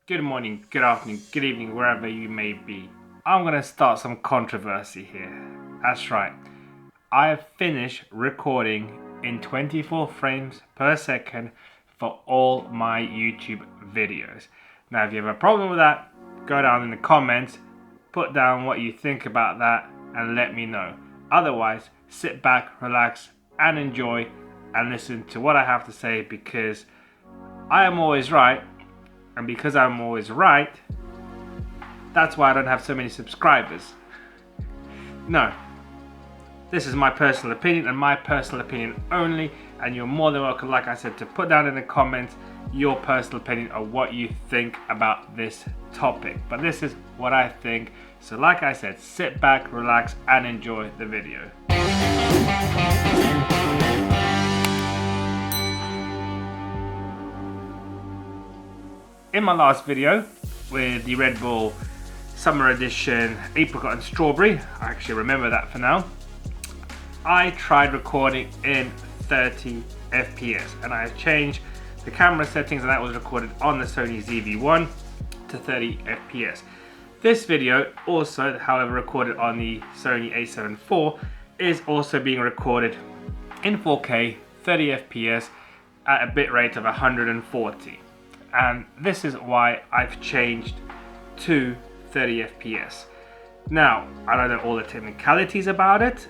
Good morning, good afternoon, good evening, wherever you may be. I'm going to start some controversy here. That's right. I have finished recording in 24 frames per second for all my YouTube videos. Now, if you have a problem with that, go down in the comments, put down what you think about that, and let me know. Otherwise, sit back, relax, and enjoy and listen to what I have to say because I am always right. And because I'm always right, that's why I don't have so many subscribers. No, this is my personal opinion and my personal opinion only, and you're more than welcome, like I said, to put down in the comments your personal opinion of what you think about this topic. But this is what I think, so like I said, sit back, relax, and enjoy the video. In my last video with the Red Bull Summer Edition Apricot and Strawberry, I actually remember that for now, I tried recording in 30 FPS and I changed the camera settings, and that was recorded on the Sony ZV-1 to 30 FPS. This video also, however, recorded on the Sony a7 IV is also being recorded in 4K 30 FPS at a bitrate of 140. And this is why I've changed to 30 FPS. Now, I don't know all the technicalities about it,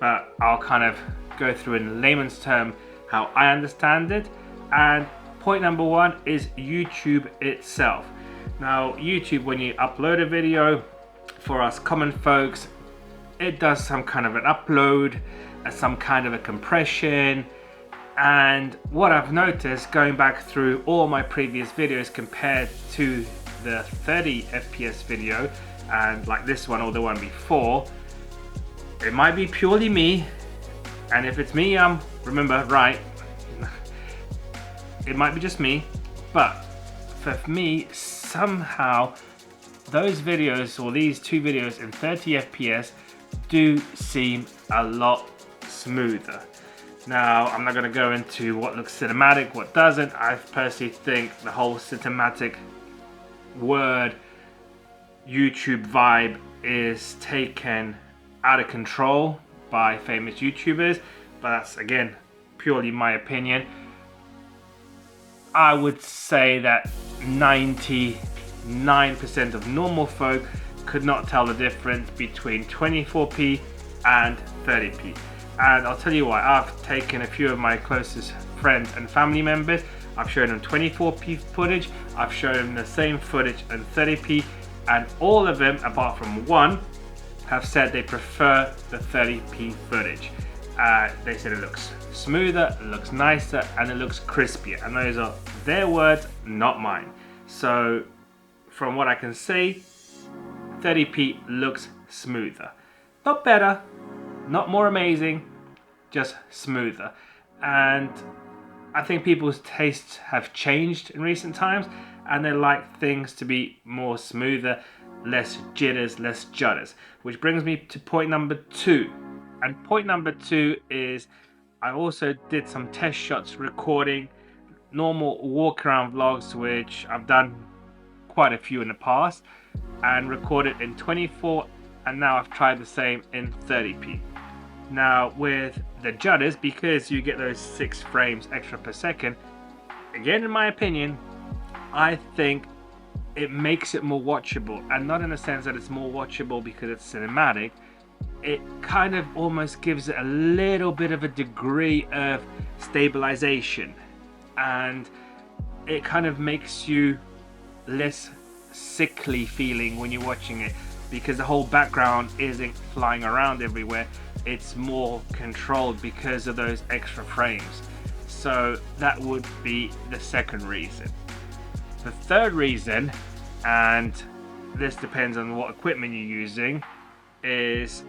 but I'll kind of go through in layman's term how I understand it. And point number one is YouTube itself. Now, YouTube, when you upload a video, for us common folks, it does some kind of an upload, some kind of a compression. And what I've noticed going back through all my previous videos compared to the 30 FPS video, and like this one or the one before, it might be purely me, and if it's me, remember, right, it might be just me, but for me, somehow those videos or these two videos in 30 FPS do seem a lot smoother. Now, I'm not going to go into what looks cinematic, what doesn't. I personally think the whole cinematic word YouTube vibe is taken out of control by famous YouTubers, but that's, again, purely my opinion. I would say that 99% of normal folk could not tell the difference between 24p and 30p. And I'll tell you why. I've taken a few of my closest friends and family members, I've shown them 24p footage, I've shown them the same footage in 30p, and all of them, apart from one, have said they prefer the 30p footage. They said it looks smoother, it looks nicer, and it looks crispier. And those are their words, not mine. So, from what I can see, 30p looks smoother. Not better, not more amazing, just smoother. And I think people's tastes have changed in recent times, and they like things to be more smoother, less jitters, less judders. Which brings me to point number two. And point number two is I also did some test shots recording normal walk around vlogs, which I've done quite a few in the past, and recorded in 24, and now I've tried the same in 30p. Now with the judders, because you get those 6 frames extra per second, again in my opinion, I think it makes it more watchable, and not in the sense that it's more watchable because it's cinematic. It kind of almost gives it a little bit of a degree of stabilization, and it kind of makes you less sickly feeling when you're watching it, because the whole background isn't flying around everywhere. It's more controlled because of those extra frames. So that would be the second reason. The third reason, and this depends on what equipment you're using, is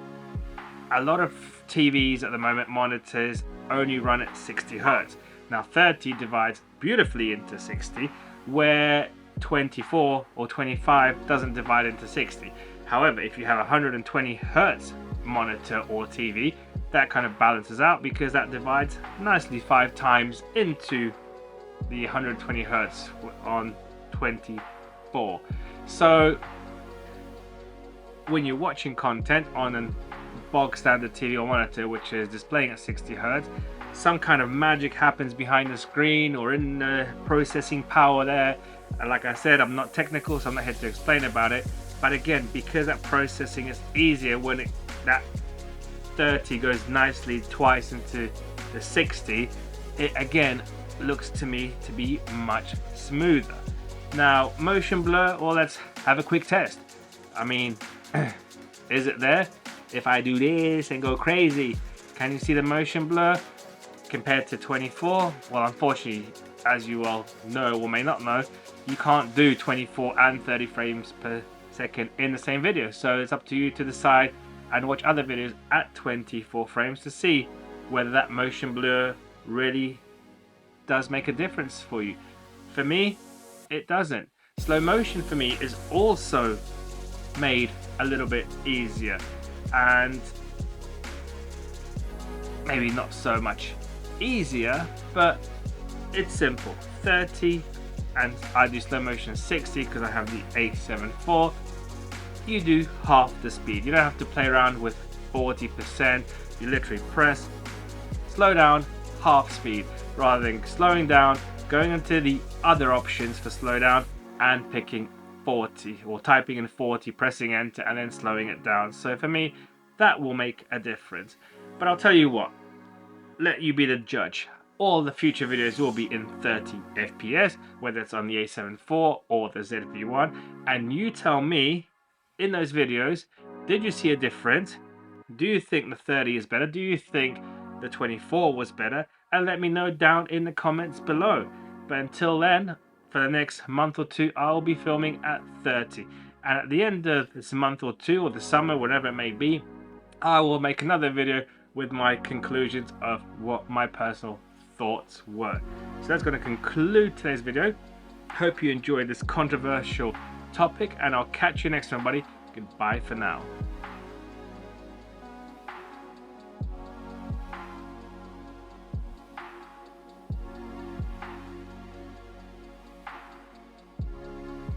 a lot of TVs at the moment, monitors, only run at 60 Hertz. Now 30 divides beautifully into 60, where 24 or 25 doesn't divide into 60. However, if you have a 120 Hertz monitor or TV, that kind of balances out because that divides nicely 5 times into the 120 Hertz on 20 4. So when you're watching content on a bog standard TV or monitor which is displaying at 60 Hz, some kind of magic happens behind the screen or in the processing power there. And like I said, I'm not technical, so I'm not here to explain about it. But again, because that processing is easier when that 30 goes nicely twice into the 60, it again looks to me to be much smoother. Now, motion blur, well, let's have a quick test. I mean, is it there? If I do this and go crazy, can you see the motion blur compared to 24? Well, unfortunately, as you all know or may not know, you can't do 24 and 30 frames per second in the same video. So it's up to you to decide and watch other videos at 24 frames to see whether that motion blur really does make a difference for you. For me, it doesn't. Slow motion for me is also made a little bit easier, and maybe not so much easier, but it's simple. 30, and I do slow motion 60 because I have the A7 IV. You do half the speed. You don't have to play around with 40%. You literally press, slow down, half speed, rather than slowing down, going into the other options for slow down and picking 40 or typing in 40, pressing enter and then slowing it down. So for me, that will make a difference. But I'll tell you what, let you be the judge. All the future videos will be in 30 FPS, whether it's on the A7 IV or the ZV-1, and you tell me in those videos, did you see a difference? Do you think the 30 is better? Do you think the 24 was better? And let me know down in the comments below. But until then, for the next month or two, I'll be filming at 30. And at the end of this month or two, or the summer, whatever it may be, I will make another video with my conclusions of what my personal thoughts were. So that's going to conclude today's video. Hope you enjoyed this controversial topic, and I'll catch you next time, buddy. Goodbye for now.